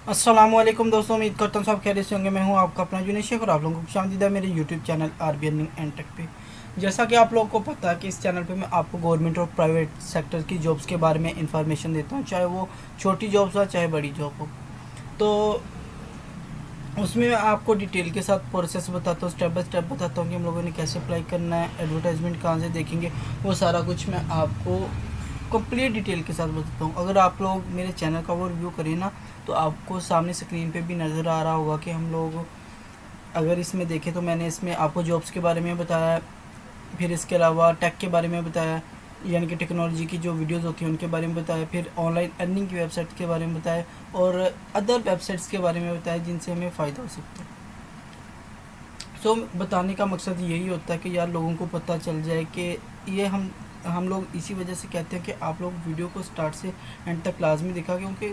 अस्सलामुअलैकुम दोस्तों, उम्मीद करता हूँ सब खैरियत से होंगे। मैं हूँ आपका अपना जुनेश शेख और आप लोगों को खुशामदीदा मेरे YouTube channel RB earning and tech पे। जैसा कि आप लोगों को पता है कि इस चैनल पे मैं आपको गवर्नमेंट और प्राइवेट सेक्टर की जॉब्स के बारे में इंफॉर्मेशन देता हूँ, चाहे वो छोटी जॉब्स हो चाहे बड़ी जॉब हो। तो उसमें मैं आपको डिटेल के साथ प्रोसेस बताता हूँ, स्टेप बाय स्टेप बताता हूँ कि हम लोगों ने कैसे अप्लाई करना है, एडवर्टाइजमेंट कहाँ से देखेंगे, वो सारा कुछ मैं आपको कंप्लीट डिटेल के साथ बताता हूँ। अगर आप लोग मेरे चैनल का वो रिव्यू करें ना, तो आपको सामने स्क्रीन पे भी नज़र आ रहा होगा कि हम लोग अगर इसमें देखें तो मैंने इसमें आपको जॉब्स के बारे में बताया, फिर इसके अलावा टेक के बारे में बताया, यानी कि टेक्नोलॉजी की जो वीडियोस होती हैं उनके बारे में बताया, फिर ऑनलाइन अर्निंग की वेबसाइट के बारे में बताया और अदर वेबसाइट्स के बारे में बताया जिनसे हमें फ़ायदा हो सकता है। सो बताने का मकसद यही होता है कि यार लोगों को पता चल जाए कि ये हम लोग इसी वजह से कहते हैं कि आप लोग वीडियो को स्टार्ट से एंड तक लाजमी देखा, क्योंकि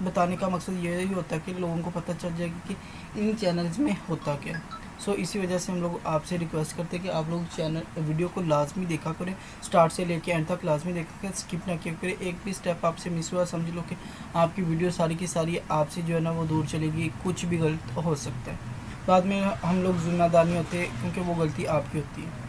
बताने का मकसद यही होता है कि लोगों को पता चल जाएगा कि इन चैनल्स में होता क्या है। सो इसी वजह से हम लोग आपसे रिक्वेस्ट करते हैं कि आप लोग चैनल वीडियो को लाजमी देखा करें, स्टार्ट से लेके एंड तक लाजमी देखा करें, स्किप ना किया करें। एक भी स्टेप आपसे मिस हुआ समझ लो कि आपकी वीडियो सारी की सारी आपसे जो है ना वो दूर चलेगी, कुछ भी गलत हो सकता है, बाद में हम लोग जिम्मेदार नहीं होते क्योंकि वो गलती आपकी होती है।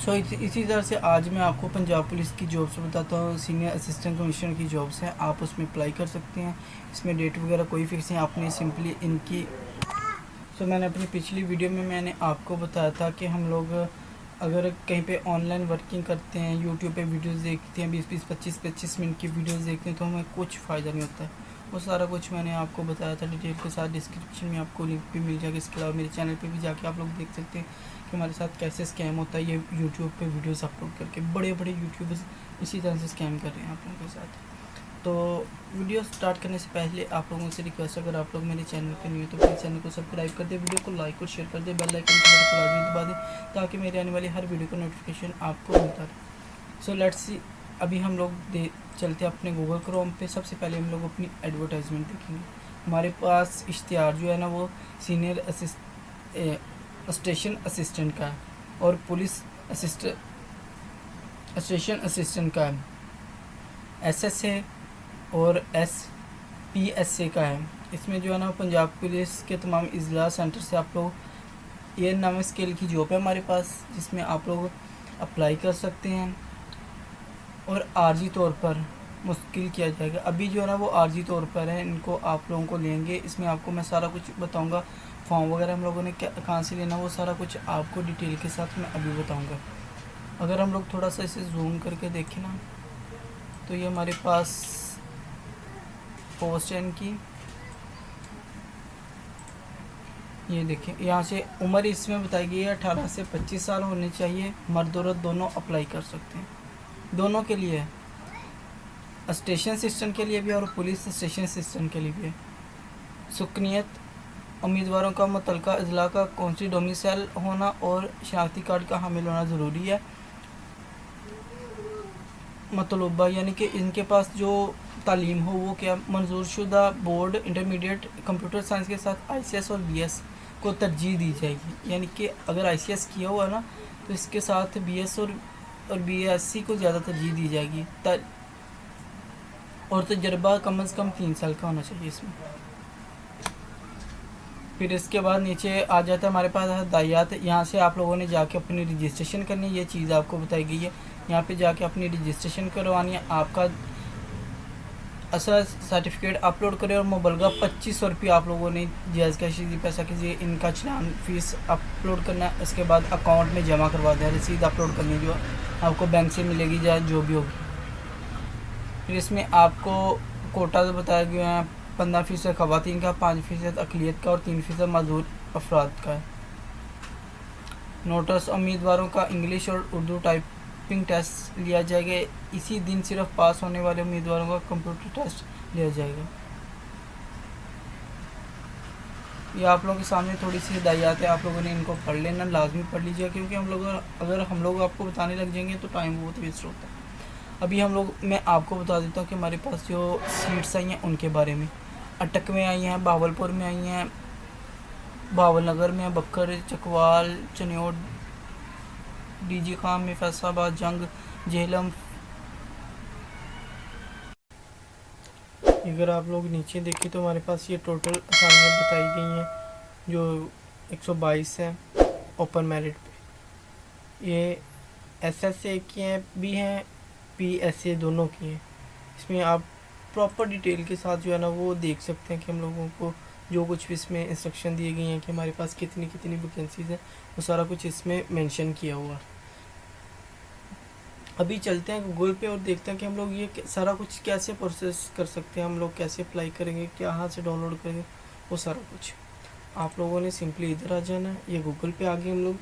इसी तरह से आज मैं आपको पंजाब पुलिस की जॉब्स बताता हूँ। सीनियर असिस्टेंट कमिश्नर की जॉब्स हैं, आप उसमें अप्लाई कर सकते हैं। इसमें डेट वगैरह कोई फिक्स नहीं, आपने सिंपली इनकी मैंने अपनी पिछली वीडियो में मैंने आपको बताया था कि हम लोग अगर कहीं पे ऑनलाइन वर्किंग करते हैं, यूट्यूब पे वीडियोस देखते हैं, 20-20 25-25 मिनट की वीडियोस देखते हैं, तो हमें कुछ फ़ायदा नहीं होता है। वो सारा कुछ मैंने आपको बताया था डिटेल के साथ। डिस्क्रिप्शन में आपको लिंक भी मिल जाएगा। इसके अलावा मेरे चैनल पे भी जाके आप लोग देख सकते हैं कि हमारे साथ कैसे स्कैम होता है। ये यूट्यूब पे वीडियोस अपलोड करके बड़े बड़े यूट्यूबर्स इसी तरह से स्कैम कर रहे हैं आप लोगों के साथ। तो वीडियो स्टार्ट करने से पहले आप लोगों से रिक्वेस्ट, अगर आप लोग मेरे चैनल पे नहीं हो तो प्लीज़ चैनल को सब्सक्राइब कर दे, वीडियो को लाइक और शेयर कर दे, बेल आइकन को बटन को लाजमी दबा दें ताकि मेरे आने वाली हर वीडियो का नोटिफिकेशन आपको मिलता रहे। सो लेट्स सी, अभी हम लोग चलते हैं अपने गूगल क्रोम पे। सबसे पहले हम लोग अपनी एडवर्टाइजमेंट देखेंगे। हमारे पास इश्तिहार जो है ना वो सीनियर स्टेशन असिस्टेंट का है और पुलिस स्टेशन असिस्टेंट का है, SS है और SPSA का है। इसमें जो है ना पंजाब पुलिस के तमाम इजलास सेंटर से आप लोग ये नाम स्केल की जॉब है हमारे पास, जिसमें आप लोग अप्लाई कर सकते हैं और आर्जी तौर पर मुश्किल किया जाएगा। अभी जो है ना वो आर्जी तौर पर है, इनको आप लोगों को लेंगे। इसमें आपको मैं सारा कुछ बताऊंगा, फॉर्म वगैरह हम लोगों ने कहाँ से लेना, वो सारा कुछ आपको डिटेल के साथ मैं अभी बताऊंगा। अगर हम लोग थोड़ा सा इसे जूम करके देखें ना, तो ये हमारे पास पोस्ट है इनकी, ये देखिए यहाँ से उम्र इसमें बताई गई है 18 से 25 साल होने चाहिए। मर्द औरत दोनों अप्लाई कर सकते हैं, दोनों के लिए है, स्टेशन सिस्टम के लिए भी और पुलिस स्टेशन सिस्टम के लिए भी है। सुकनियत उम्मीदवारों का मुतलका अजला का कौंसी डोमिसाइल होना और शनाख्ती कार्ड का हामिल होना ज़रूरी है। मतलूबा यानी कि इनके पास जो तालीम हो वो क्या, मंजूर शुदा बोर्ड इंटरमीडिएट कंप्यूटर साइंस के साथ ICS और BS को तरजीह दी जाएगी। यानी कि अगर ICS किया हुआ ना तो इसके साथ BS और BSc को ज़्यादा तरजीह दी जाएगी। और तजर्बा कम अज़ कम 3 साल का होना चाहिए इसमें। फिर इसके बाद नीचे आ जाता है हमारे पास हदायत। यहाँ से आप लोगों ने जाके अपनी रजिस्ट्रेशन करनी है, ये चीज़ आपको बताई गई है। यहाँ पे जाके अपनी रजिस्ट्रेशन करवानी है, आपका असल सर्टिफिकेट अपलोड करें और मुबलगा 2500 रुपये आप लोगों ने जायज़ कैश पैसा कीजिए इनका चलान फीस अपलोड करना है। इसके बाद अकाउंट में जमा करवा दें, रसीद अपलोड करनी है जो आपको बैंक से मिलेगी या जो भी होगी। फिर इसमें आपको कोटा बताया गया है, 15% ख़वातीन का, 5% अक़लियत का और 3% मज़दूर अफराद का है। नोटिस उम्मीदवारों का इंग्लिश और उर्दू टाइपिंग टेस्ट लिया जाएगा। इसी दिन सिर्फ पास होने वाले उम्मीदवारों का कंप्यूटर टेस्ट लिया जाएगा। ये आप लोगों के सामने थोड़ी सी हिदायत है, आप लोगों ने इनको पढ़ लेना, लाजमी पढ़ लीजिए, क्योंकि अगर हम लोग आपको बताने लग जाएंगे तो टाइम बहुत वेस्ट होता है। अभी मैं आपको बता देता हूँ कि हमारे पास जो सीट्स आई हैं उनके बारे में। अटक में आई हैं, भावलपुर में आई हैं, भावलनगर में, बक्कर, चकवाल, चन्योट, DG खान में, फैसलाबाद, जंग, झेलम, अगर आप लोग नीचे देखें तो हमारे पास ये टोटल असामियाँ बताई गई हैं जो 122 हैं ओपन मेरिट पे। ये SSA की हैं भी हैं, PSA दोनों की हैं। इसमें आप प्रॉपर डिटेल के साथ जो है ना वो देख सकते हैं कि हम लोगों को जो कुछ भी इसमें इंस्ट्रक्शन दिए गए हैं कि हमारे पास कितनी कितनी वैकेंसीज़ हैं, वो सारा कुछ इसमें मेंशन किया हुआ है। अभी चलते हैं गूगल पे और देखते हैं कि हम लोग ये सारा कुछ कैसे प्रोसेस कर सकते हैं, हम लोग कैसे अप्लाई करेंगे, कहाँ से डाउनलोड करेंगे, वो सारा कुछ। आप लोगों ने सिंपली इधर आ जाना है, ये गूगल पे आ गए हम लोग।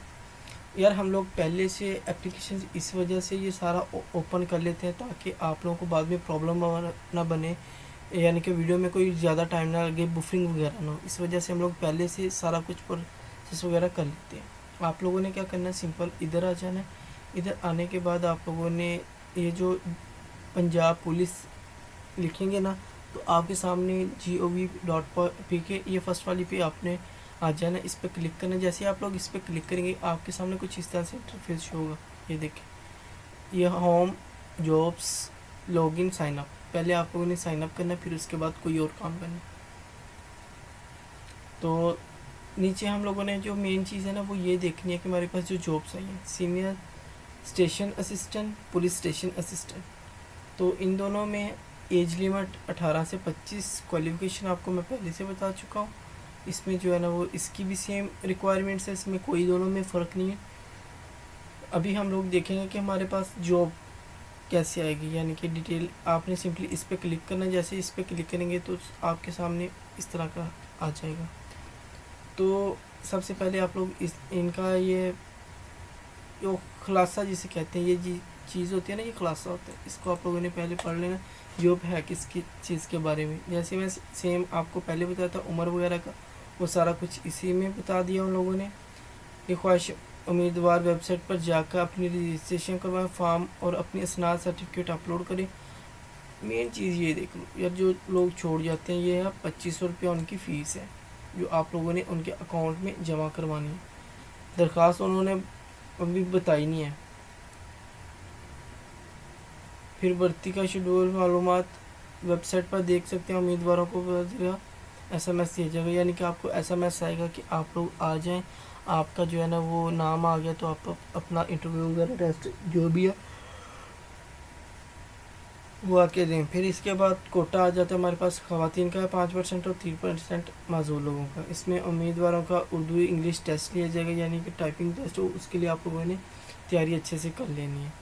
यार हम लोग पहले से एप्लीकेशन इस वजह से ये सारा ओपन कर लेते हैं ताकि आप लोगों को बाद में प्रॉब्लम ना बने, यानी कि वीडियो में कोई ज़्यादा टाइम ना लगे, बुफरिंग वगैरह ना हो। इस वजह से हम लोग पहले से सारा कुछ प्रोसेस वगैरह कर लेते हैं। आप लोगों ने क्या करना है, सिंपल इधर आ जाना है। इधर आने के बाद आप लोगों ने ये जो पंजाब पुलिस लिखेंगे ना, तो आपके सामने gov.pk ये फर्स्ट वाली पे आपने आ जाना, इस पर क्लिक करना। जैसे आप लोग इस पर क्लिक करेंगे आपके सामने कुछ इस तरह से इंटरफेस शो होगा। ये देखें, ये home jobs login sign up. पहले आप लोगों ने साइन अप करना, फिर उसके बाद कोई और काम करना। तो नीचे हम लोगों ने जो मेन चीज़ है ना वो ये देखनी है कि हमारे पास जो जॉब्स आई हैं, senior station assistant, police station assistant. तो इन दोनों में एज लिमिट 18 से 25, क्वालिफ़िकेशन आपको मैं पहले से बता चुका हूँ। इसमें जो है ना वो इसकी भी सेम रिक्वायरमेंट्स है, इसमें कोई दोनों में फ़र्क नहीं है। अभी हम लोग देखेंगे कि हमारे पास जॉब कैसे आएगी, यानी कि डिटेल। आपने सिंपली इस पर क्लिक करना, जैसे इस पर क्लिक करेंगे तो आपके सामने इस तरह का आ जाएगा। तो सबसे पहले आप लोग इनका ये जो खुलासा जिसे कहते हैं, ये चीज़ होती है ना, ये खुलासा होता है, इसको आप लोगों ने पहले पढ़ लेना। जॉब है किसकी चीज़ के बारे में, जैसे मैं सेम आपको पहले बताया था उम्र वगैरह का, वो सारा कुछ इसी में बता दिया उन लोगों ने। ये ख्वाहिश उम्मीदवार वेबसाइट पर जाकर अपनी रजिस्ट्रेशन करवाएं, फॉर्म और अपनी असनाद सर्टिफिकेट अपलोड करें। मेन चीज़ ये देख लो यार, जो लोग छोड़ जाते हैं, ये है 2500 रुपया उनकी फ़ीस है जो आप लोगों ने उनके अकाउंट में जमा करवानी है। दरख्वास्त उन्होंने अभी बताई नहीं है। फिर भर्ती का शेड्यूल मालूमात वेबसाइट पर देख सकते हैं। उम्मीदवारों को SMS दिया जाएगा, यानी कि आपको SMS आएगा कि आप लोग आ जाएं, आपका जो है ना वो नाम आ गया तो आप अपना इंटरव्यू वगैरह टेस्ट जो भी है वो आके दें। फिर इसके बाद कोटा आ जाता है हमारे पास, ख़वातीन का 5% और 3% माजूर लोगों का। इसमें उम्मीदवारों का उर्दू इंग्लिश टेस्ट लिया जाएगा, यानी कि टाइपिंग टेस्ट हो, उसके लिए आप लोगों ने तैयारी अच्छे से कर लेनी है।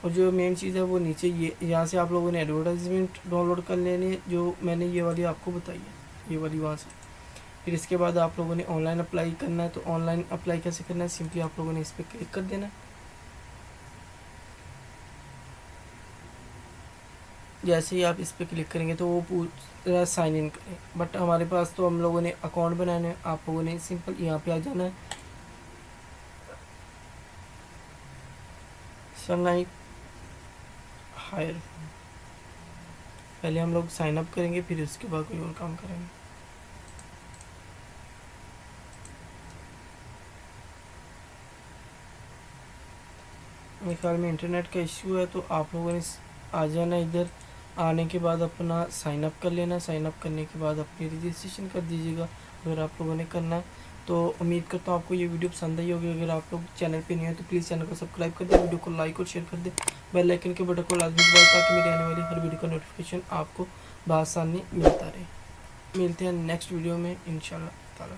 और जो मेन चीज़ है वो नीचे ये यहाँ से आप लोगों ने एडवर्टाइजमेंट डाउनलोड कर लेनी है, जो मैंने ये वाली आपको बताई है, ये वाली वहाँ से। फिर इसके बाद आप लोगों ने ऑनलाइन अप्लाई करना है। तो ऑनलाइन अप्लाई कैसे करना है, सिंपली आप लोगों ने इस पर क्लिक कर देना है। जैसे ही आप इस पर क्लिक करेंगे तो वो पूरा साइन इन करें, बट हमारे पास तो हम लोगों ने अकाउंट बनाना है। आप लोगों ने सिंपल यहाँ पे आ जाना है, सनलाइट हायर। पहले हम लोग साइन अप करेंगे, फिर उसके बाद कोई और काम करेंगे। मेरे ख्याल में इंटरनेट का इश्यू है, तो आप लोगों ने आ जाना। इधर आने के बाद अपना साइन अप कर लेना। साइन अप करने के बाद अपनी रजिस्ट्रेशन कर दीजिएगा अगर आप लोगों ने करना है। तो उम्मीद करता हूँ आपको ये वीडियो पसंद आई होगी। अगर आप लोग चैनल पे नहीं है तो प्लीज़ चैनल को सब्सक्राइब कर दें, वीडियो को लाइक और शेयर कर दें, बेल आइकन के बटन को लाजमी दबाएं ताकि मेरी आने वाली हर वीडियो का नोटिफिकेशन आपको बआसानी मिलता रहे। मिलते हैं नेक्स्ट वीडियो में इंशाल्लाह ताला।